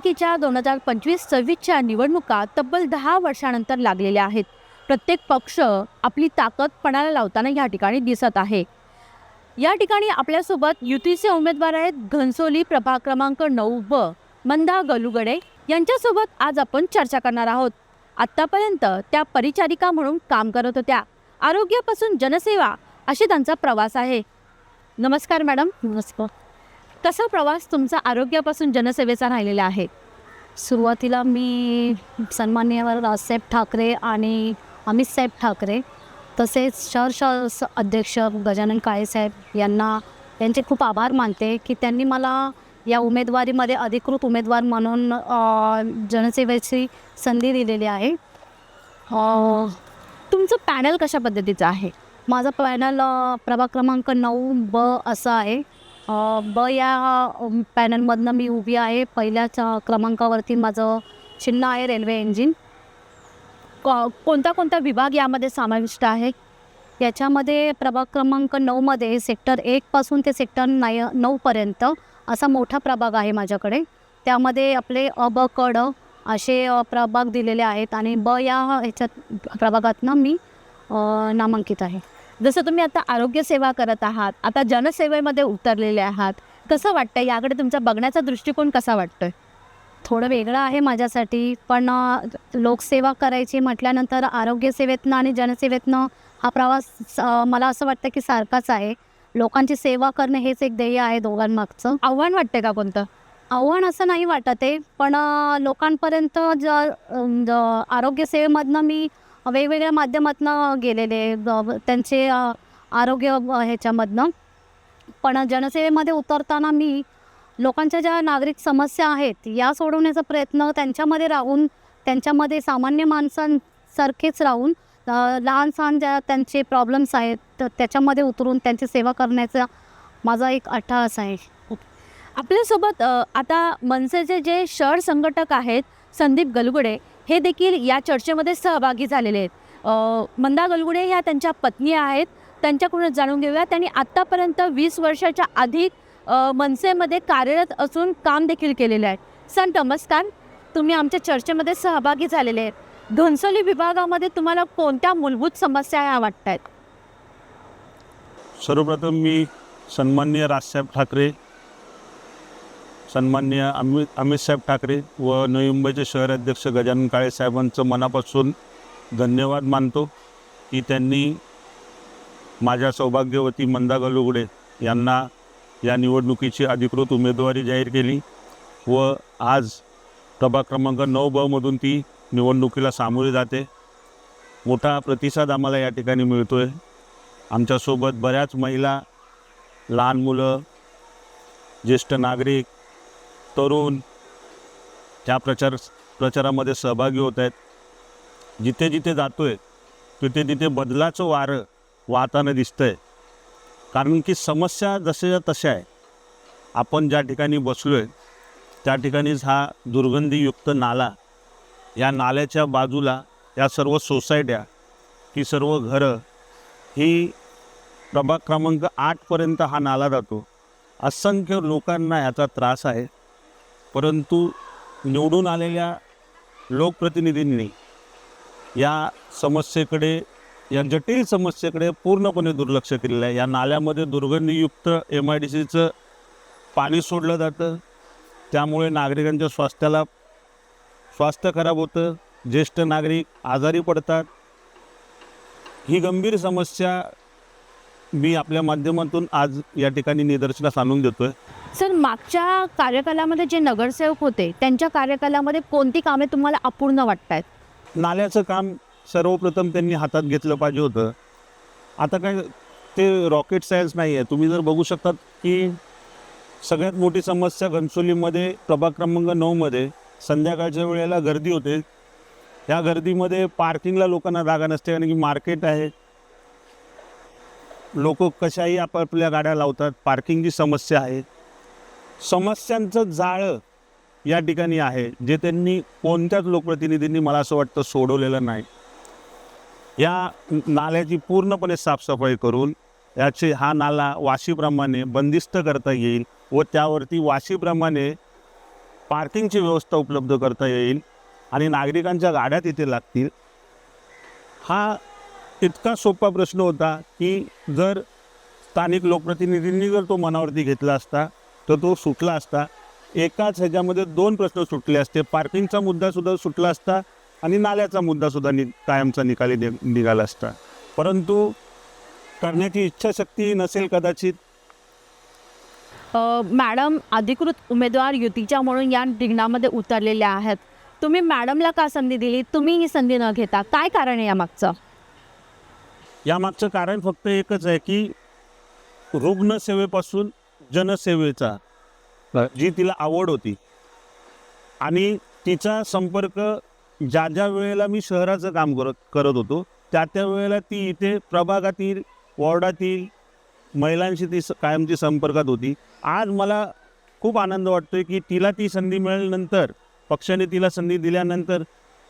महापालिकेच्या 2025-26च्या निवडणुका तब्बल 10 वर्षानंतर लागलेल्या आहेत. प्रत्येक पक्ष आपली ताकद पणाला लावताना या ठिकाणी दिसत आहे. या ठिकाणी आपल्यासोबत युतीचे उमेदवार आहेत घनसोली प्रभाग क्रमांक 9 मंदा गलुगडे यांच्यासोबत आज आपण चर्चा करणार आहोत. आत्तापर्यंत त्या परिचारिका म्हणून काम करत होत्या. आरोग्यापासून जनसेवा अशी त्यांचा प्रवास आहे. नमस्कार मॅडम. नमस्कार. कसा प्रवास तुमचा आरोग्यापासून जनसेवेचा राहिलेला आहे? सुरुवातीला मी सन्माननीय राजसाहेब ठाकरे आणि अमितसाहेब ठाकरे तसेच शहर अध्यक्ष गजानन काळेसाहेब यांचे खूप आभार मानते की त्यांनी मला या उमेदवारीमध्ये अधिकृत उमेदवार म्हणून जनसेवेची संधी दिलेली आहे. तुमचं पॅनल कशा पद्धतीचं आहे? माझं पॅनल प्रभाग क्रमांक 9 असं आहे. या पॅनलमधनं मी उभी आहे. पहिल्याच क्रमांकावरती माझं चिन्ह आहे रेल्वे इंजिन. कोणता कोणता विभाग यामध्ये समाविष्ट आहे? याच्यामध्ये प्रभाग क्रमांक 9मध्ये सेक्टर 1 पासून ते सेक्टर 9पर्यंत असा मोठा प्रभाग आहे माझ्याकडे. त्यामध्ये आपले अ ब क ड असे प्रभाग दिलेले आहेत आणि या ह्याच्यात प्रभागातनं मी नामांकित आहे. जसं तुम्ही आता आरोग्य सेवा करत आहात, आता जनसेवेमध्ये उतरलेले आहात, कसं वाटतं? याकडे तुमचा बघण्याचा दृष्टिकोन कसा वाटतोय? थोडं वेगळं आहे माझ्यासाठी, पण लोकसेवा करायची म्हटल्यानंतर आरोग्य सेवेतनं आणि जनसेवेतनं हा प्रवास मला असं वाटतं की सारखाच आहे. लोकांची सेवा करणे हेच एक ध्येय आहे दोघांमागचं. आव्हान वाटते का कोणतं? आव्हान असं नाही वाटत आहे, पण लोकांपर्यंत आरोग्य सेवेमधनं मी वेगवेगळ्या माध्यमातून गेलेले त्यांचे आरोग्य ह्याच्यामधनं. पण जनसेवेमध्ये उतरताना मी लोकांच्या ज्या नागरिक समस्या आहेत या सोडवण्याचा प्रयत्न त्यांच्यामध्ये राहून, त्यांच्यामध्ये सामान्य माणसांसारखेच राहून लहान सहान ज्या त्यांचे प्रॉब्लेम्स आहेत तर त्याच्यामध्ये उतरून त्यांची सेवा करण्याचा माझा एक अट्टाहास आहे. आपल्यासोबत आता मनसेचे जे शहर संघटक आहेत संदीप गलुगडे हे देखील या चर्चेमध्ये सहभागी झालेले आहेत. मंदा गलुगडे ह्या त्यांच्या पत्नी आहेत. त्यांच्याकडून जाणून घेऊया. त्यांनी आत्तापर्यंत 20 वर्षाच्या अधिक मनसेमध्ये कार्यरत असून काम देखील केलेलं आहे. सर नमस्कार. तुम्ही आमच्या चर्चेमध्ये सहभागी झालेले आहेत. घनसोली विभागामध्ये तुम्हाला कोणत्या मूलभूत समस्या ह्या वाटत आहेत? सर्वप्रथम मी सन्माननीय राजसाहेब ठाकरे, सन्माननीय अमितसाहेब ठाकरे व नवी मुंबईचे शहर अध्यक्ष गजानन काळेसाहेबांचं मनापासून धन्यवाद मानतो की त्यांनी माझ्या सौभाग्यवती मंदा गलुगडे यांना या निवडणुकीची अधिकृत उमेदवारी जाहीर केली व आज प्रभाग क्रमांक 9 मधून ती निवडणुकीला सामोरी जाते. मोठा प्रतिसाद आम्हाला या ठिकाणी मिळतो आहे. आमच्यासोबत बऱ्याच महिला, लहान मुलं, ज्येष्ठ नागरिक, तरुण त्या प्रचारामध्ये सहभागी होत आहेत. जिथे जिथे जातो आहे तिथे तिथे बदलाचं वारं वाहताना दिसतं आहे. कारण की समस्या जशाच्या तशा आहे. आपण ज्या ठिकाणी बसलो आहे त्या ठिकाणीच हा दुर्गंधीयुक्त नाला, या नाल्याच्या बाजूला या सर्व सोसायट्या, ही सर्व घरं, ही प्रभाग क्रमांक 8पर्यंत हा नाला जातो. असंख्य लोकांना याचा त्रास आहे. परंतु निवडून आलेल्या लोकप्रतिनिधींनी या समस्येकडे, या जटिल समस्येकडे पूर्णपणे दुर्लक्ष केलेलं आहे. या नाल्यामध्ये दुर्गंधीयुक्त MIDCचं पाणी सोडलं जातं. त्यामुळे नागरिकांच्या स्वास्थ्य खराब होतं. ज्येष्ठ नागरिक आजारी पडतात. ही गंभीर समस्या मी आपल्या माध्यमातून आज या ठिकाणी निदर्शनास आणून देतो आहे. सर, मागच्या कार्यकालामध्ये जे नगरसेवक होते त्यांच्या कार्यकालामध्ये कोणती कामे तुम्हाला अपूर्ण वाटत आहेत? नाल्याचं काम सर्वप्रथम त्यांनी हातात घेतलं पाहिजे होतं. आता काय ते रॉकेट सायन्स नाही आहे. तुम्ही जर बघू शकतात की सगळ्यात मोठी समस्या घनसोलीमध्ये प्रभाग क्रमांक 9मध्ये संध्याकाळच्या वेळेला गर्दी होते. या गर्दीमध्ये पार्किंगला लोकांना जागा नसते कारण की मार्केट आहे. लोक कशाही आपापल्या गाड्या लावतात. पार्किंगची समस्या आहे. समस्यांचं जाळं या ठिकाणी आहे जे त्यांनी कोणत्याच लोकप्रतिनिधींनी मला असं वाटतं सोडवलेलं नाही. या नाल्याची पूर्णपणे साफसफाई करून हा नाला वाशीप्रमाणे बंदिस्त करता येईल व त्यावरती वाशीप्रमाणे पार्किंगची व्यवस्था उपलब्ध करता येईल आणि नागरिकांच्या गाड्या तिथे लागतील. हा इतका सोपा प्रश्न होता की जर स्थानिक लोकप्रतिनिधींनी जर तो मनावरती घेतला असता तर तो सुटला असता. एकाच ह्याच्यामध्ये 2 प्रश्न सुटले असते. पार्किंगचा मुद्दासुद्धा सुटला असता आणि नाल्याचा मुद्दासुद्धा कायमचा निकाली निघाला असता. परंतु करण्याची इच्छाशक्ती नसेल कदाचित. मॅडम अधिकृत उमेदवार युतीच्या म्हणून या रिंगणामध्ये उतरलेल्या आहेत. तुम्ही मॅडमला का संधी दिली? तुम्ही ही संधी न घेता काय कारण आहे यामागचं? यामागचं कारण फक्त एकच आहे की रुग्णसेवेपासून जनसेवेचा जी तिला आवड होती आणि तिचा संपर्क ज्या ज्या वेळेला मी शहराचं काम करत होतो त्या वेळेला ती इथे प्रभागातील वॉर्डातील महिलांशी ती कायमची संपर्कात होती. आज मला खूप आनंद वाटतो की तिला ती संधी मिळाल्यानंतर, पक्षाने तिला संधी दिल्यानंतर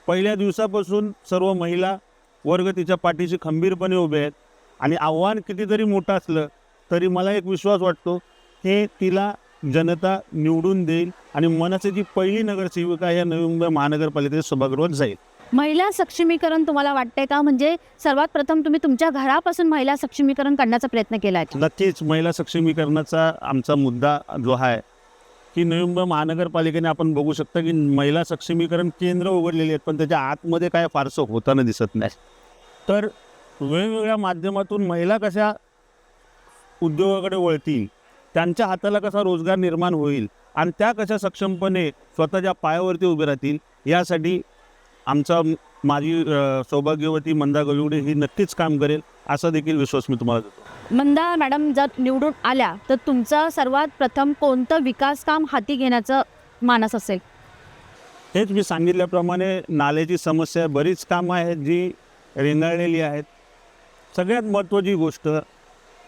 पहिल्या दिवसापासून सर्व महिला वर्ग तिच्या पाठीशी खंबीरपणे उभे आहेत. आणि आव्हान कितीतरी मोठं असलं तरी मला एक विश्वास वाटतो की तिला जनता निवडून देईल आणि मनसेची पहिली नगरसेविका या नवी मुंबई महानगरपालिकेच्या सभागृहात जाईल. महिला सक्षमीकरण तुम्हाला वाटते का? म्हणजे सर्वात प्रथम तुम्ही तुमच्या घरापासून महिला सक्षमीकरण करण्याचा प्रयत्न केला आहे? नक्कीच महिला सक्षमीकरणाचा आमचा मुद्दा जो आहे की नवी मुंबई महानगरपालिकेने आपण बघू शकता की महिला सक्षमीकरण केंद्र उघडलेली आहेत, पण त्याच्या आतमध्ये काय फारसं होताना दिसत नाही. तर वेगवेगळ्या माध्यमातून महिला कशा उद्योगाकडे वळतील, त्यांच्या हाताला कसा रोजगार निर्माण होईल आणि त्या कशा सक्षमपणे स्वतःच्या पायावरती उभे राहतील, यासाठी आमचा माझी सौभाग्यवती मंदा गलुगडे ही नक्कीच काम करेल असा देखील विश्वास मी तुम्हाला देतो. मंदा मॅडम जर निवडून आल्या तर तुमचं सर्वात प्रथम कोणतं विकास काम हाती घेण्याचं मानस असेल? हेच मी सांगितल्याप्रमाणे नाल्याची समस्या बरीच कामं आहेत जी रेंगाळलेली आहेत. सगळ्यात महत्त्वाची गोष्ट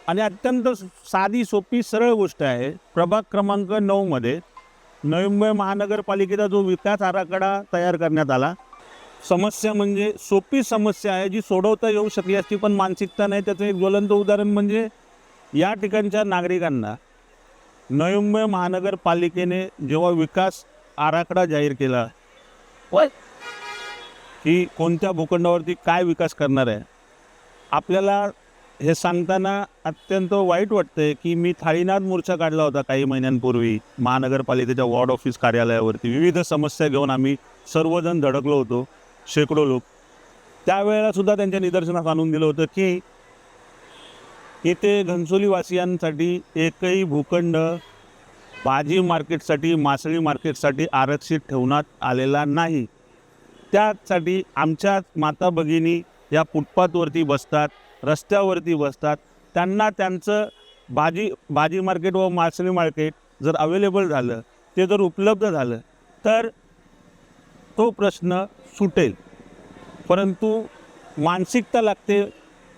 आणि अत्यंत साधी सोपी सरळ गोष्ट आहे, प्रभाग क्रमांक 9मध्ये नवी मुंबई महानगरपालिकेचा जो विकास आराखडा तयार करण्यात आला, समस्या म्हणजे सोपी समस्या आहे जी सोडवता येऊ शकली असती पण मानसिकता नाही. त्याचं एक ज्वलंत उदाहरण म्हणजे या ठिकाणच्या नागरिकांना नवी मुंबई महानगरपालिकेने जेव्हा विकास आराखडा जाहीर केला की कोणत्या भूखंडावरती काय विकास करणार आहे, आपल्याला हे सांगताना अत्यंत वाईट वाटतंय की मी थाळीनाथ मोर्चा काढला होता काही महिन्यांपूर्वी महानगरपालिकेच्या वॉर्ड ऑफिस कार्यालयावरती. विविध समस्या घेऊन आम्ही सर्वजण धडकलो होतो, शेकडो लोक. त्यावेळेलासुद्धा त्यांच्या निदर्शनास आणून दिलं होतं की इथे घनसोलीवासियांसाठी एकही भूखंड भाजी मार्केटसाठी, मासळी मार्केटसाठी आरक्षित ठेवण्यात आलेला नाही. त्यासाठी आमच्या माता भगिनी या फुटपाथवरती बसतात, रस्त्यावरती बसतात. त्यांना त्यांचं भाजी मार्केट व मासळी मार्केट जर अवेलेबल झालं, ते जर उपलब्ध झालं तर तो प्रश्न सुटेल. परंतु मानसिकता लागते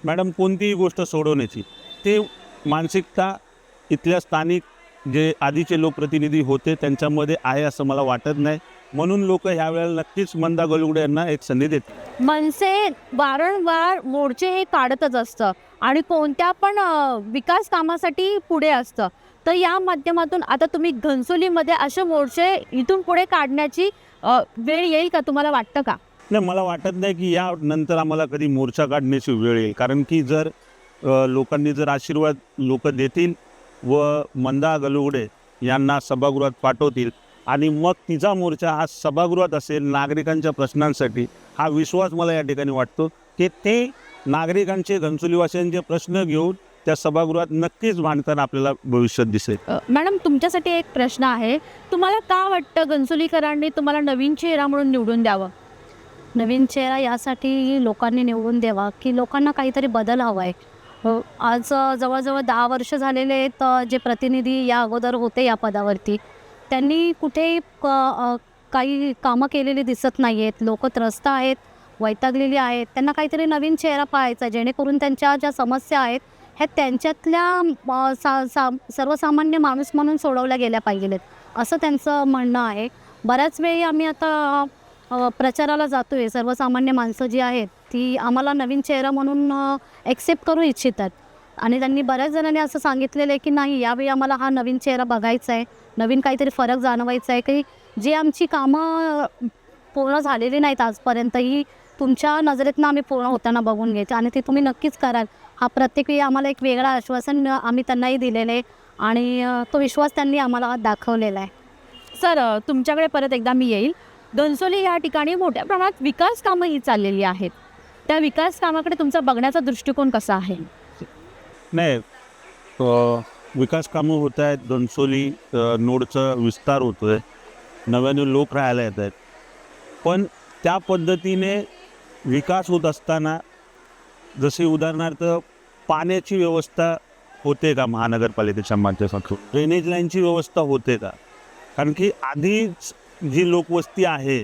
मॅडम कोणतीही गोष्ट सोडवण्याची. ते मानसिकता इथल्या स्थानिक जे आधीचे लोकप्रतिनिधी होते त्यांच्यामध्ये आहे असं मला वाटत नाही. म्हणून लोक ह्यावेळेला नक्कीच मंदा गलुगडे यांना एक संधी देतील. मनसे वारंवार मोर्चे हे काढतच असतं आणि कोणत्या पण विकास कामासाठी पुढे असतं. तर या माध्यमातून आता तुम्ही घनसोलीमध्ये असे मोर्चे इथून पुढे काढण्याची वेळ येईल का, तुम्हाला वाटतं का? नाही, मला वाटत नाही की यानंतर आम्हाला कधी मोर्चा काढण्याची वेळ येईल. कारण की जर लोकांनी जर आशीर्वाद लोक देतील व मंदा गलुगडे यांना सभागृहात पाठवतील आणि मग तिचा मोर्चा हा सभागृहात असेल नागरिकांच्या प्रश्नांसाठी, हा विश्वास मला या ठिकाणी वाटतो की ते नागरिकांचे घनसोलीवासियांचे प्रश्न घेऊन त्या सभागृहात नक्कीच मांडताना आपल्याला भविष्यात दिसेल. मॅडम तुमच्यासाठी एक प्रश्न आहे, तुम्हाला का वाटतं घनसोलीकरांनी तुम्हाला नवीन चेहरा म्हणून निवडून द्यावं? नवीन चेहरा यासाठी लोकांनी निवडून द्यावा की लोकांना काहीतरी बदल हवा आहे. आज जवळजवळ 10 वर्ष झालेले आहेत जे प्रतिनिधी या अगोदर होते या पदावरती, त्यांनी कुठेही काही कामं केलेली दिसत नाही आहेत. लोक त्रस्त आहेत, वैतागलेली आहेत. त्यांना काहीतरी नवीन चेहरा पाहायचा जेणेकरून त्यांच्या ज्या समस्या आहेत ह्या त्यांच्यातल्या सर्वसामान्य माणूस म्हणून सोडवल्या गेल्या पाहिजेत असं त्यांचं म्हणणं आहे. बऱ्याच वेळी आम्ही आता प्रचाराला जातो आहे, सर्वसामान्य माणसं जी आहेत ती आम्हाला नवीन चेहरा म्हणून ॲक्सेप्ट करू इच्छितात आणि त्यांनी बऱ्याच जणांनी असं सांगितलेलं आहे की नाही, यावेळी आम्हाला हा नवीन चेहरा बघायचा आहे, नवीन काहीतरी फरक जाणवायचा आहे, काही जी आमची कामं पूर्ण झालेली नाहीत आजपर्यंतही तुमच्या नजरेतनं आम्ही पूर्ण होताना बघून घ्यायचं आणि ते तुम्ही नक्कीच कराल. हा प्रत्येक वेळी आम्हाला एक वेगळा आश्वासन आम्ही त्यांनाही दिलेलं आहे आणि तो विश्वास त्यांनी आम्हाला दाखवलेला आहे. सर, तुमच्याकडे परत एकदा मी येईल. घनसोली या ठिकाणी मोठ्या प्रमाणात विकास कामं ही चाललेली आहेत. त्या विकास कामाकडे तुमचा बघण्याचा दृष्टिकोन कसा आहे? नाही, विकास कामं होत आहेत. घनसोली नोडचा विस्तार होतो आहे, नव्याने लोक राहायला येत आहेत. पण त्या पद्धतीने विकास होत असताना जसे उदाहरणार्थ पाण्याची व्यवस्था होते का महानगरपालिकेच्या माध्यमातून, ड्रेनेज लाईनची व्यवस्था होते का? कारण की आधीच जी लोकवस्ती आहे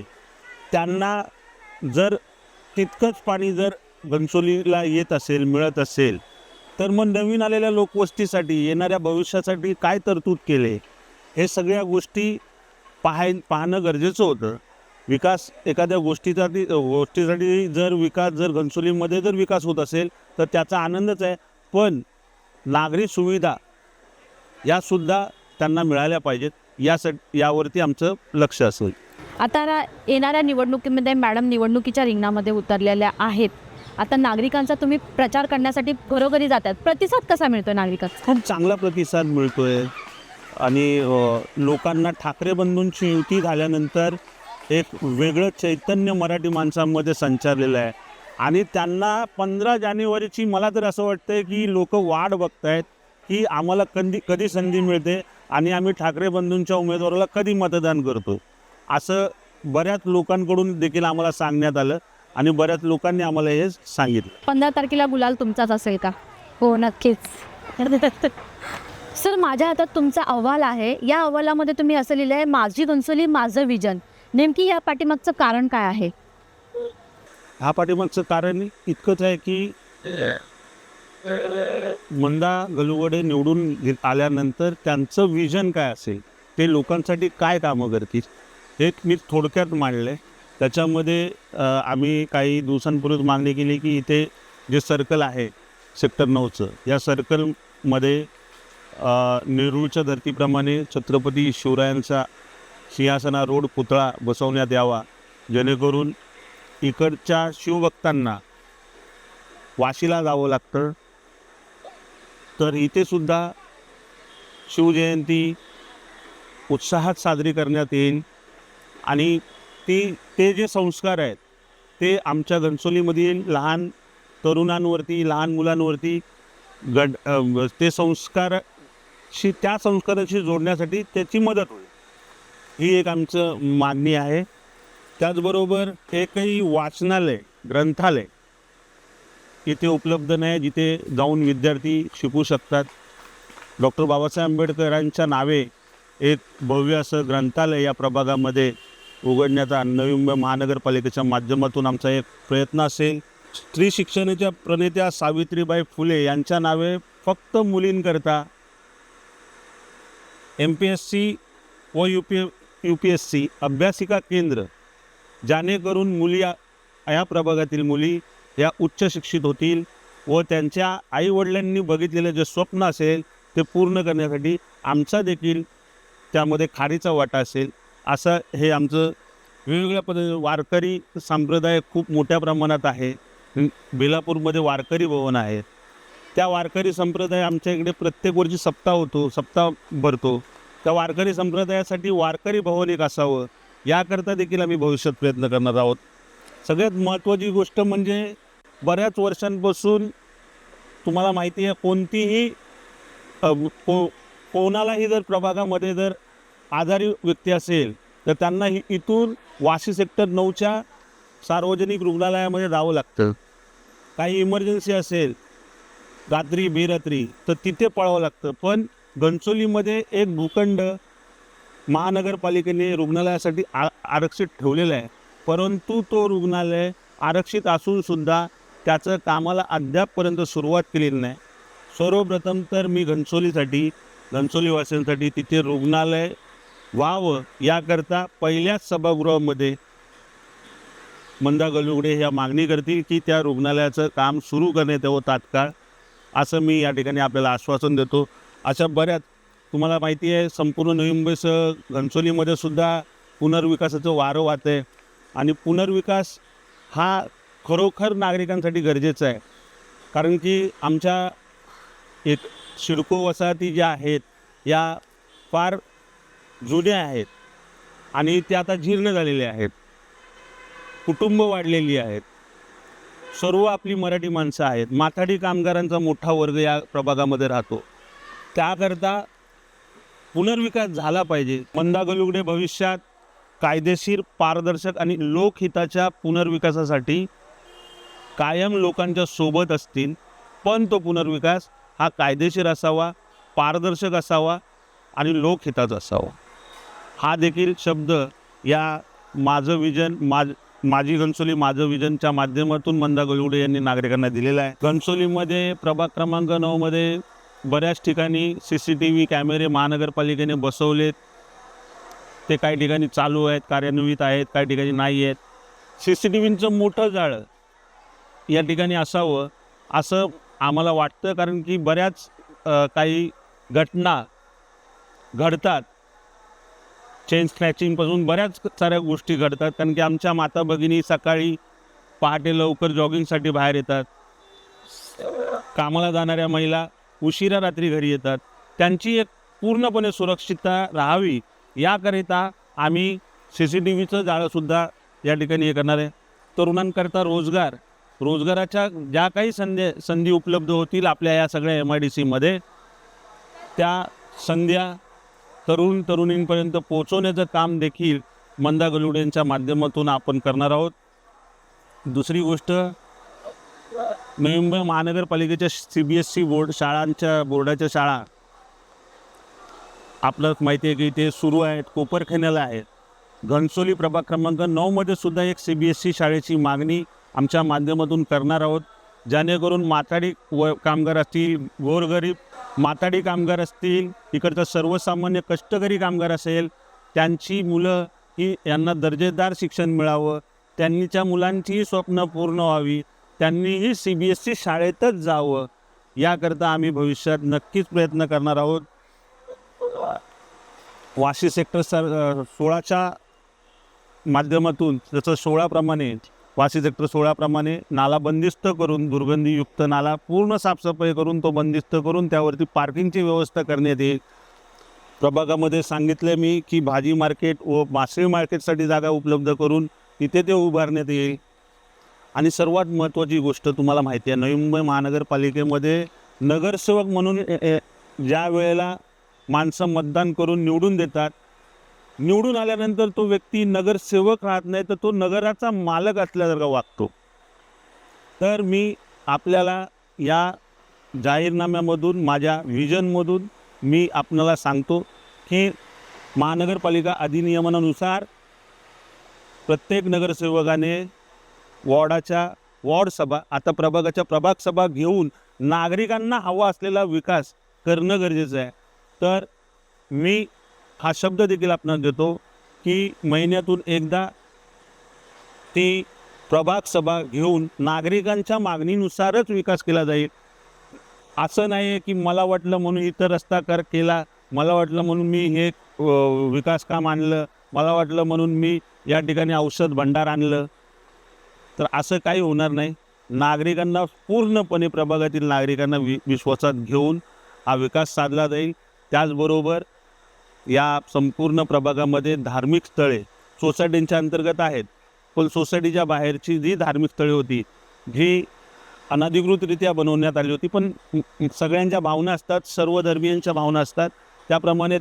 त्यांना जर तितकंच पाणी जर घनसोलीला येत असेल, मिळत असेल, तर मग नवीन आलेल्या लोकवस्तीसाठी येणाऱ्या भविष्यासाठी काय तरतूद केले, हे सगळ्या गोष्टी पाहणं गरजेचं होतं. विकास एखाद्या गोष्टीसाठी जर घनसोलीमध्ये जर विकास होत असेल तर त्याचा आनंदच आहे, पण नागरी सुविधा यासुद्धा त्यांना मिळाल्या पाहिजेत. यावरती आमचं लक्ष असेल. आता येणाऱ्या निवडणुकीमध्ये मॅडम निवडणुकीच्या रिंगणामध्ये उतरलेल्या आहेत. आता नागरिकांचा तुम्ही प्रचार करण्यासाठी घरोघरी जातात, प्रतिसाद कसा मिळतो नागरिकांचा? खूप चांगला प्रतिसाद मिळतो आहे आणि लोकांना ठाकरे बंधूंची युती झाल्यानंतर एक वेगळं चैतन्य मराठी माणसांमध्ये संचारलेलं आहे आणि त्यांना 15 जानेवारीची मला तर असं वाटतं की लोक वाट बघत आहेत की आम्हाला कधी संधी मिळते आणि आम्ही ठाकरे बंधूंच्या उमेदवाराला कधी मतदान करतो, असं बऱ्याच लोकांकडून देखील आम्हाला सांगण्यात आलं आणि बऱ्याच लोकांनी आम्हाला हे सांगितलं. 15 तारखेला गुलाल तुमचाच असेल का? हो, नक्कीच. सर, माझ्या हातात तुमचा अहवाल आहे. या अहवालामध्ये तुम्ही असं लिहिलं आहे, माझी घनसोली माझं विजन. नेमकी या पाठीमागचं कारण काय आहे? हा पाठीमागचं कारण इतकंच आहे की मंदा गलुगडे निवडून आल्यानंतर त्यांचं विजन काय असेल, ते लोकांसाठी काय कामं करतील, हे मी थोडक्यात मांडलं आहे. त्याच्यामध्ये आम्ही काही दिवसांपूर्वीच मागणी केली की इथे जे सर्कल आहे सेक्टर 9चं, या सर्कलमध्ये नेरूळच्या धर्तीप्रमाणे छत्रपती शिवरायांचा सिंहासना रोड पुतळा बसवण्यात यावा, जेणेकरून इकडच्या शिवभक्तांना वाशीला जावं लागतं, तर इथेसुद्धा शिवजयंती उत्साहात साजरी करण्यात येईल आणि ते जे संस्कार आहेत ते आमच्या घनसोलीमधील लहान तरुणांवरती, लहान मुलांवरती ते त्या संस्काराशी जोडण्यासाठी त्याची मदत होईल, ही एक आमचं मागणी आहे. त्याचबरोबर एकही वाचनालय, ग्रंथालय इथे उपलब्ध नाही जिथे जाऊन विद्यार्थी शिकू शकतात. डॉक्टर बाबासाहेब आंबेडकरांच्या नावे एक भव्य असं ग्रंथालय या प्रभागामध्ये उघडण्याचा नवी मुंबई महानगरपालिकेच्या माध्यमातून आमचा एक प्रयत्न असेल. स्त्री शिक्षणाच्या प्रणेत्या सावित्रीबाई फुले यांच्या नावे फक्त मुलींकरता MPSC व UPSC अभ्यासिका केंद्र, जेणेकरून मुली या प्रभागातील मुली या उच्च शिक्षित होतील व त्यांच्या आईवडिलांनी बघितलेलं जे स्वप्न असेल ते पूर्ण करण्यासाठी आमचा देखील त्यामध्ये खारीचा वाटा असेल, असं हे आमचं वेगवेगळ्या पद्धतीने. वारकरी संप्रदाय खूप मोठ्या प्रमाणात आहे. बेलापूरमध्ये वारकरी भवन आहे. त्या वारकरी संप्रदाय आमच्या इकडे प्रत्येक वर्षी सप्ताह भरतो. त्या वारकरी संप्रदायासाठी वारकरी भवन एक असावं, याकरता देखील आम्ही भविष्यात प्रयत्न करणार आहोत. सगळ्यात महत्त्वाची गोष्ट म्हणजे बऱ्याच वर्षांपासून तुम्हाला माहिती आहे, कोणतीही कोणालाही जर प्रभागामध्ये जर आजारी व्यक्ती असेल तर त्यांना इथून वाशी सेक्टर 9च्या सार्वजनिक रुग्णालयामध्ये जावं लागतं. काही इमर्जन्सी असेल रात्री बेरात्री तर तिथे पळावं लागतं. पण घनसोलीमध्ये एक भूखंड महानगरपालिकेने रुग्णालयासाठी आरक्षित ठेवलेलं आहे, परंतु तो रुग्णालय आरक्षित असूनसुद्धा त्याचं कामाला अद्यापपर्यंत सुरुवात केलेली नाही. सर्वप्रथम तर मी घनसोलीवासियांसाठी तिथे रुग्णालय व्हावं याकरता पहिल्याच सभागृहामध्ये मंदा गलुगडे ह्या मागणी करतील की त्या रुग्णालयाचं काम सुरू करण्यात यावं तात्काळ, असं मी या ठिकाणी आपल्याला आश्वासन देतो. अशा बऱ्याच तुम्हाला माहिती आहे, संपूर्ण नवी मुंबईसह घनसोलीमध्ये सुद्धा पुनर्विकासाचं वारं वाहतं आहे आणि पुनर्विकास हा खरोखर नागरिकांसाठी गरजेचा आहे. कारण की आमच्या एक सिडको वसाहती ज्या आहेत या फार जुन्या आहेत आणि त्या आता जीर्ण झालेल्या आहेत. कुटुंब वाढलेली आहेत. सर्व आपली मराठी माणसं आहेत. माथाडी कामगारांचा मोठा वर्ग या प्रभागामध्ये राहतो. त्याकरता पुनर्विकास झाला पाहिजे. मंदा गलुगडे भविष्यात कायदेशीर, पारदर्शक आणि लोकहिताच्या पुनर्विकासासाठी कायम लोकांच्या सोबत असतील. पण तो पुनर्विकास हा कायदेशीर असावा, पारदर्शक असावा आणि लोकहिताचा असावा. हा देखील शब्द या माझं विजन माझी घनसोली माझं विजनच्या माध्यमातून मंदा गलुगडे यांनी नागरिकांना दिलेला आहे. घनसोलीमध्ये प्रभाग क्रमांक 9मध्ये बऱ्याच ठिकाणी CCTV कॅमेरे महानगरपालिकेने बसवलेत. ते काही ठिकाणी चालू आहेत, कार्यान्वित आहेत, काही ठिकाणी नाही आहेत. CCTVचं मोठं जाळं या ठिकाणी असावं असं आम्हाला वाटतं. कारण की बऱ्याच काही घटना घडतात. चेन स्नॅचिंगपासून बऱ्याच साऱ्या गोष्टी घडतात. कारण की आमच्या माता भगिनी सकाळी पहाटे लवकर जॉगिंगसाठी बाहेर येतात. कामाला जाणाऱ्या महिला उशिरा रात्री घरी येतात. त्यांची एक पूर्णपणे सुरक्षितता राहावी याकरिता आम्ही CCTVचं जाळंसुद्धा या ठिकाणी हे करणार आहे. तरुणांकरता रोजगाराच्या ज्या काही संधी उपलब्ध होतील आपल्या या सगळ्या MIDCमध्ये त्या संध्या तरुणींपर्यंत पोहोचवण्याचं काम देखील मंदा गलुगडेंच्या माध्यमातून आपण करणार आहोत. दुसरी गोष्ट, नवी मुंबई महानगरपालिकेच्या CBSE बोर्डाच्या शाळा आपल्याला माहिती आहे की ते सुरू आहेत, कोपरखैन्याला आहेत. घनसोली प्रभाग क्रमांक 9मध्ये सुद्धा एक CBSE शाळेची मागणी आमच्या माध्यमातून करणार आहोत. जेणेकरून माथाडी कामगार असतील, गोरगरीब माथाडी कामगार असतील, इकडचं सर्वसामान्य कष्टकरी कामगार असेल, त्यांची मुलं ही यांना दर्जेदार शिक्षण मिळावं, त्यांच्या मुलांचीही स्वप्न पूर्ण व्हावी, त्यांनीही CBSE शाळेतच जावं याकरता आम्ही भविष्यात नक्कीच प्रयत्न करणार आहोत. वाशी सेक्टर 16च्या माध्यमातून जसं 16प्रमाणे वाशी सेक्टर 16प्रमाणे नाला बंदिस्त करून, दुर्गंधीयुक्त नाला पूर्ण साफसफाई करून तो बंदिस्त करून त्यावरती पार्किंगची व्यवस्था करण्यात येईल. प्रभागामध्ये सांगितलं मी की भाजी मार्केट व मासळी मार्केटसाठी जागा उपलब्ध करून तिथे ते उभारण्यात येईल. आणि सर्वात महत्त्वाची गोष्ट तुम्हाला माहिती आहे, नवी मुंबई महानगरपालिकेमध्ये नगरसेवक म्हणून ज्या वेळेला माणसं मतदान करून निवडून देतात, निवडून आल्यानंतर तो व्यक्ती नगरसेवक राहत नाही, तर तो नगराचा मालक असल्यासारखा वागतो. तर मी आपल्याला या जाहीरनाम्यामधून, माझ्या विजनमधून मी आपल्याला सांगतो की महानगरपालिका अधिनियमानुसार प्रत्येक नगरसेवकाने वॉर्ड सभा, आता प्रभागाच्या प्रभाग सभा घेऊन नागरिकांना हवा असलेला विकास करणं गरजेचं आहे. तर मी हा शब्द देखील आपणास देतो की महिन्यातून एकदा ती प्रभाग सभा घेऊन नागरिकांच्या मागणीनुसारच विकास केला जाईल. असं नाही आहे की मला वाटलं म्हणून इथं रस्ता केला, मला वाटलं म्हणून मी हे विकास काम आणलं, मला वाटलं म्हणून मी या ठिकाणी औषध भंडार आणलं. तर असं काही होणार नाही. नागरिकांना पूर्णपणे, प्रभागातील नागरिकांना विश्वासात घेऊन हा विकास साधला जाईल. त्याचबरोबर या संपूर्ण प्रभागामध्ये धार्मिक स्थळे सोसायटींच्या अंतर्गत आहेत, पण सोसायटीच्या बाहेरची जी धार्मिक स्थळे होती जी अनधिकृतरित्या बनवण्यात आली होती, पण सगळ्यांच्या भावना असतात, सर्व धर्मीयांच्या भावना असतात, त्याप्रमाणे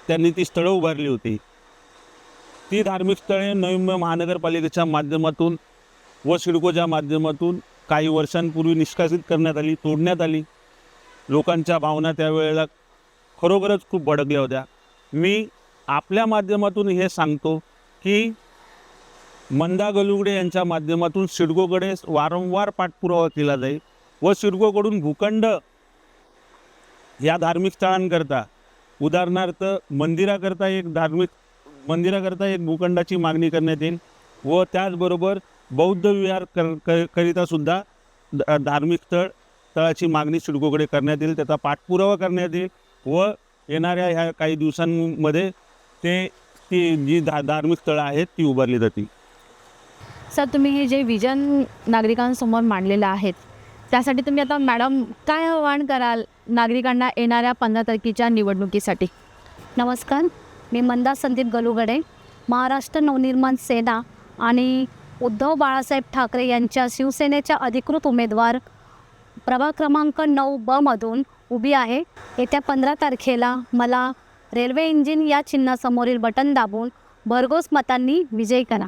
त्यांनी ती स्थळं उभारली होती. ती धार्मिक स्थळे नवी मुंबई महानगरपालिकेच्या माध्यमातून व सिडकोच्या माध्यमातून काही वर्षांपूर्वी निष्कासित करण्यात आली, तोडण्यात आली. लोकांच्या भावना त्यावेळेला खरोखरच खूप भडकल्या होत्या. मी आपल्या माध्यमातून हे सांगतो की मंदा गलुगडे यांच्या माध्यमातून सिडकोकडे वारंवार पाठपुरावा केला जाईल व सिडकोकडून भूखंड या धार्मिक स्थळांकरता, उदाहरणार्थ मंदिराकरता एक भूखंडाची मागणी करण्यात येईल व त्याचबरोबर बौद्ध विहार करितासुद्धा धार्मिक स्थळाची मागणी सिडकोकडे करण्यात येईल. त्याचा पाठपुरावा करण्यात येईल व येणाऱ्या ह्या काही दिवसांमध्ये ते ती जी धार्मिक स्थळं आहेत ती उभारली जातील. सर, तुम्ही हे जे विजन नागरिकांसमोर मांडलेलं आहेत त्यासाठी तुम्ही आता मॅडम काय आवाहन कराल नागरिकांना येणाऱ्या 15 तारखेच्या निवडणुकीसाठी? नमस्कार, मी मंदा संदीप गलुगडे, महाराष्ट्र नवनिर्माण सेना आणि उद्धव बाळासाहेब ठाकरे यांच्या शिवसेनेच्या अधिकृत उमेदवार प्रभाग क्रमांक 9 मधून उभी आहे. येत्या 15 तारखेला मला रेल्वे इंजिन या चिन्हासमोरील बटन दाबून भरघोस मतांनी विजयी करा.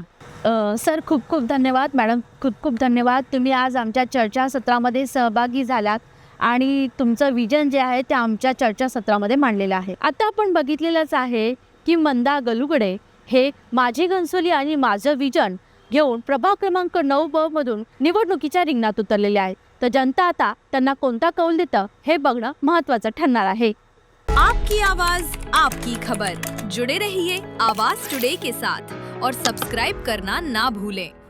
सर, खूप खूप धन्यवाद. मॅडम, खूप खूप धन्यवाद. तुम्ही आज आमच्या चर्चासत्रामध्ये सहभागी झालात आणि तुमचं विजन जे आहे ते आमच्या चर्चासत्रामध्ये मांडलेलं आहे. आता आपण बघितलेलंच आहे की मंदा गलुगडे हे माझी घनसोली आणि माझं विजन घेऊन प्रभाग क्रमांक 9 मधून निवडणुकीच्या रिंगणात उतरलेले आहेत. तर जनता आता त्यांना कोणता कौल देतं हे बघणं महत्त्वाचं ठरणार आहे. आपकी आवाज आपकी खबर, जुड़े रहिए आवाज टुडे के साथ और सब्सक्राइब करना ना भूलें.